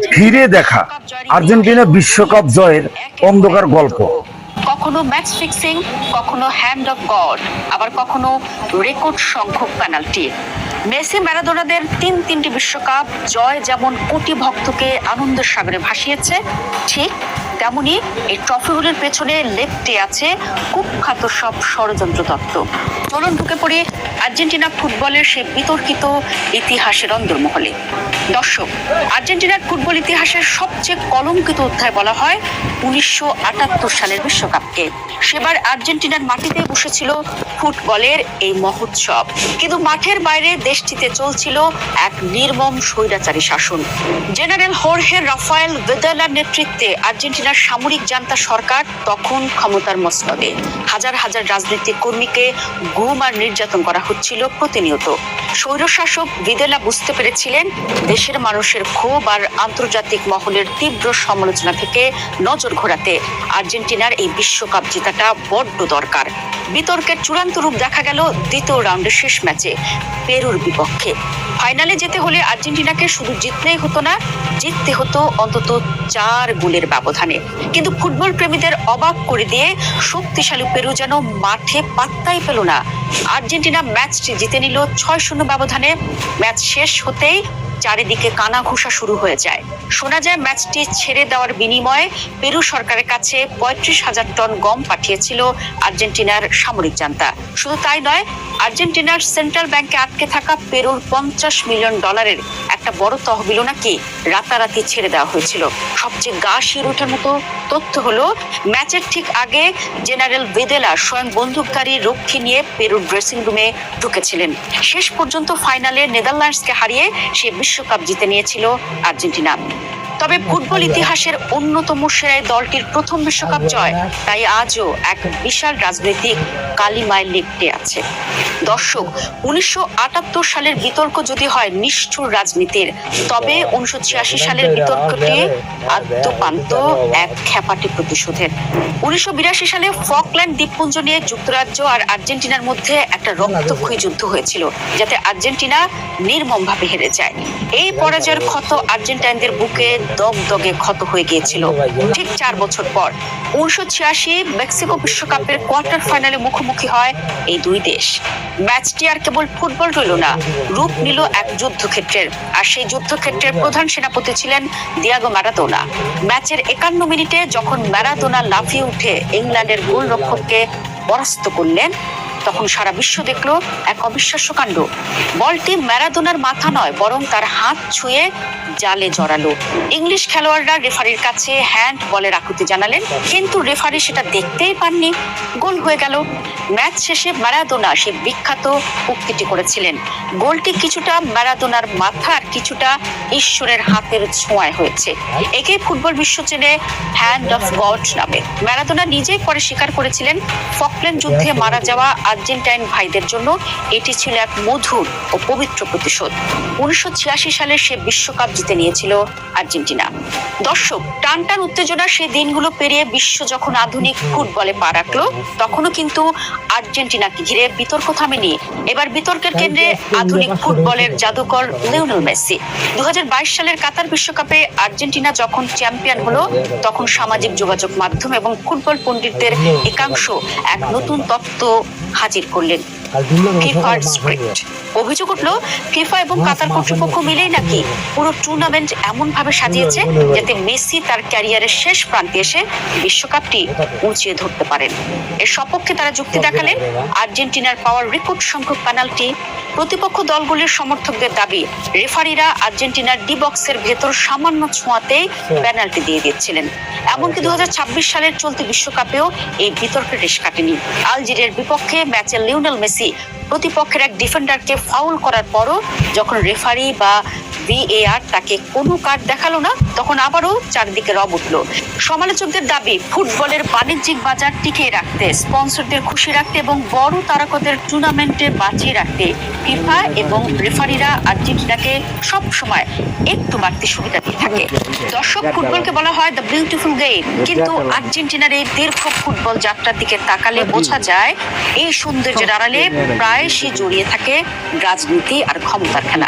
ফিরে দেখা আর্জেন্টিনা বিশ্বকাপ জয়ের অন্ধকার গল্প। কখনো ম্যাচ ফিক্সিং, কখনো হ্যান্ড অফ গড, আবার কখনো রেকর্ড সংখ্যক পেনাল্টি। মেসি ম্যারাডোনাদের তিনটি বিশ্বকাপ জয় যেমন কোটি ভক্তকে আনন্দের সাগরে ভাসিয়েছে, ঠিক তেমনি এই ট্রফিগুলির পেছনে লেপ্টে আছে কুখ্যাত সব ষড়যন্ত্র তত্ত্ব। চলুন ঢুকে পড়ি আর্জেন্টিনা ফুটবলের সে বিতর্কিত ইতিহাসের অন্দরমহলে। দর্শক, আর্জেন্টিনার ফুটবল ইতিহাসের সবচেয়ে কলঙ্কিত অধ্যায় বলা হয় 1978 সালের বিশ্বকাপকে। সেবার আর্জেন্টিনার মাটিতে বসেছিল ফুটবলের এই মহোৎসব, কিন্তু মাঠের বাইরে দেশটিতে চলছিল এক নির্মম স্বৈরাচারী শাসন। জেনারেল হোর্হে রাফায়েল ভিদালার নেতৃত্বে আর্জেন্টিনার সামরিক জান্তা সরকার তখন ক্ষমতার মসনদে। হাজার হাজার রাজনৈতিক কর্মীকে গুম আর নির্যাতন করা হচ্ছিল প্রতিনিয়ত। স্বৈরশাসক ভিদেলা বুঝতে পেরেছিলেন দেশের মানুষের ক্ষোভ আর আন্তর্জাতিক মহলের তীব্র সমালোচনা থেকে নজর ঘোরাতে আর্জেন্টিনার এই বিশ্বকাপ জেতাটা বড্ড দরকার। বিতর্কের চূড়ান্ত রূপ দেখা গেল দ্বিতীয় রাউন্ডের শেষ ম্যাচে পেরুর বিপক্ষে। ফাইনালে যেতে হলে আর্জেন্টিনাকে শুধু জিতলেই হতো না, জিততে হতো অন্তত 4 গোলের ব্যবধানে। কিন্তু ফুটবল প্রেমীদের অবাক করে দিয়ে শক্তিশালী পেরু যেন মাঠে পাত্তাই পেল না। আর্জেন্টিনা ম্যাচটি জিতে নিল 6-0 ব্যবধানে। ম্যাচ শেষ হতেই চারিদিকে কানাঘুষা শুরু হয়ে যায়। শোনা যায় ম্যাচটি ছেড়ে দেওয়ার বিনিময়ে পেরু সরকারের কাছে 35,000 টন গম পাঠিয়েছিল আর্জেন্টিনার সামরিক জান্তা। শুধু তাই নয়, আর্জেন্টিনার সেন্ট্রাল ব্যাংকে আটকে থাকা পেরুর $50 মিলিয়ন একটা বড় তহবিলও নাকি রাতারাতি ছেড়ে দেওয়া হয়েছিল। সবচেয়ে গা শির ওঠার মতো তথ্য হলো, ম্যাচের ঠিক আগে জেনারেল ভিদেলা স্বয়ং বন্দুকধারী রক্ষী নিয়ে পেরুর ড্রেসিং রুমে ঢুকেছিলেন। শেষ পর্যন্ত ফাইনালে নেদারল্যান্ডসকে হারিয়ে সে বিশ্বকাপ জিতে নিয়েছিল আর্জেন্টিনা। তবে ফুটবল ইতিহাসের অন্যতম সেরা দলটির প্রথম বিশ্বকাপ জয় তাই আজও এক বিশাল রাজনৈতিক কালিমায় লিপ্টে আছে। দর্শক, 1978 সালের বিতর্ক যদি হয় নিষ্ঠুর রাজনীতির, তবে 1986 সালের বিতর্কটি আদ্যপান্ত এক খ্যাপাটি প্রতিশোধের। 1982 সালে ফকল্যান্ড দ্বীপপুঞ্জ নিয়ে যুক্তরাজ্য আর আর্জেন্টিনার মধ্যে একটা রক্তক্ষয়ী যুদ্ধ হয়েছিল, যাতে আর্জেন্টিনা নির্মমভাবে হেরে যায়। এই পরাজয়ের ক্ষত আর্জেন্টাইনদের বুকে দগদগে ক্ষত হয়ে গিয়েছিল। ঠিক 4 বছর পর 1986 মেক্সিকো বিশ্বকাপের কোয়ার্টার ফাইনালে মুখোমুখি হয় এই দুই দেশ। ম্যাচটি আর কেবল ফুটবল রইল না, রূপ নিল এক যুদ্ধক্ষেত্রের। আর সেই যুদ্ধক্ষেত্রের প্রধান সেনাপতি ছিলেন দিয়াগো ম্যারাডোনা। ম্যাচের 51 মিনিটে যখন ম্যারাডোনা লাফিয়ে উঠে ইংল্যান্ডের গোলরক্ষককে পরাস্ত করলেন, তখন সারা বিশ্ব দেখলো এক অবিশ্বাস্য কাণ্ড। বলটি ম্যারাডোনার মাথা নয়, বরং তার হাত ছুঁয়ে জালে জড়ালো। ইংলিশ খেলোয়াড়রা রেফারির কাছে হ্যান্ড বলের আকুতি জানালেন, কিন্তু রেফারি সেটা দেখতেই পাননি। গোল হয়ে গেল। ম্যাচ শেষে ম্যারাডোনা সে বিখ্যাত উক্তিটি করেছিলেন, গোলটি কিছুটা ম্যারাডোনার মাথার, কিছুটা ঈশ্বরের হাতের ছোঁয়ায় হয়েছে। একেই ফুটবল বিশ্ব চেনে হ্যান্ড অফ গড নামে। ম্যারাডোনা নিজেই পরে স্বীকার করেছিলেন, ফকল্যান্ড যুদ্ধে মারা যাওয়া আর্জেন্টাইন ভাইদের জন্য এটি ছিল এক মধুর ও পবিত্র প্রতিশোধ। 1986 সালে সে বিশ্বকাপ জিতে নিয়েছিল আর্জেন্টিনা। দর্শক, টানটান উত্তেজনা সে দিনগুলো পেরিয়ে বিশ্ব যখন আধুনিক ফুটবলে পা রাখলো, তখনও কিন্তু আর্জেন্টিনাকে ঘিরে বিতর্ক থামেনি। এবার বিতর্কের কেন্দ্রে আধুনিক ফুটবলের জাদুকর লিওনেল মেসি। 2022 সালের কাতার বিশ্বকাপে আর্জেন্টিনা যখন চ্যাম্পিয়ন হলো, তখন সামাজিক যোগাযোগ মাধ্যম এবং ফুটবল পণ্ডিতদের একাংশ এক নতুন তত্ত্ব হাজির করলেন, ফিফার স্ক্রিপ্ট। অভিযোগ উঠল, ফিফা এবং কাতার কর্তৃপক্ষ মিলেই নাকি পুরো টুর্নামেন্ট এমন ভাবে সাজিয়েছে যাতে মেসি তার ক্যারিয়ারের শেষ প্রান্তে এসে বিশ্বকাপটি উঁচিয়ে ধরতে পারেন। এর সপক্ষে তারা যুক্তি দেখালেন, আর্জেন্টিনার পাওয়ার রেকর্ড সংখ্যক পেনাল্টি। প্রতিপক্ষ দলগুলির সমর্থকদের দাবি, রেফারিরা আর্জেন্টিনার ডি বক্সের ভেতর সামান্য ছোঁয়াতেই পেনাল্টি দিয়ে দিচ্ছিলেন। এমনকি 2026 সালের চলতি বিশ্বকাপেও এই বিতর্কের রেশ কাটেনি। আলজেরিয়ার বিপক্ষে ম্যাচে লিওনেল মেসি প্রতিপক্ষের এক ডিফেন্ডারকে ফাউল করার পরও যখন রেফারি বা ভিএআর তাকে কোনো কার্ড দেখালো না, তখন আবারও চারদিকে রব উঠল। সমালোচকদের দাবি, ফুটবলের বাণিজ্যিক বাজার টিকিয়ে রাখতে, স্পন্সরদের খুশি রাখতে এবং বড় তারকাদের টুর্নামেন্টে বাঁচিয়ে রাখতে ফিফা এবং রেফারিরা আর্জেন্টিনাকে সব সময় একটু বাড়তি সুবিধা দিয়ে থাকে। দর্শক, ফুটবলকে বলা হয় দ্য বিউটিফুল গেম, কিন্তু আর্জেন্টিনার এই দীর্ঘ ফুটবল যাত্রার দিকে তাকালে বোঝা যায় এই সৌন্দর্যের আড়ালে প্রায় প্রায়শই জড়িয়ে থাকে রাজনীতি আর ক্ষমতার খেলা।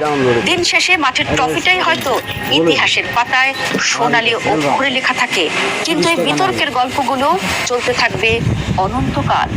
দিন শেষে মাঠের ট্রফিটাই হয়তো ইতিহাসের পাতায় সোনালী অক্ষরে লেখা থাকে, কিন্তু এই বিতর্কের গল্পগুলো চলতে থাকবে অনন্তকাল।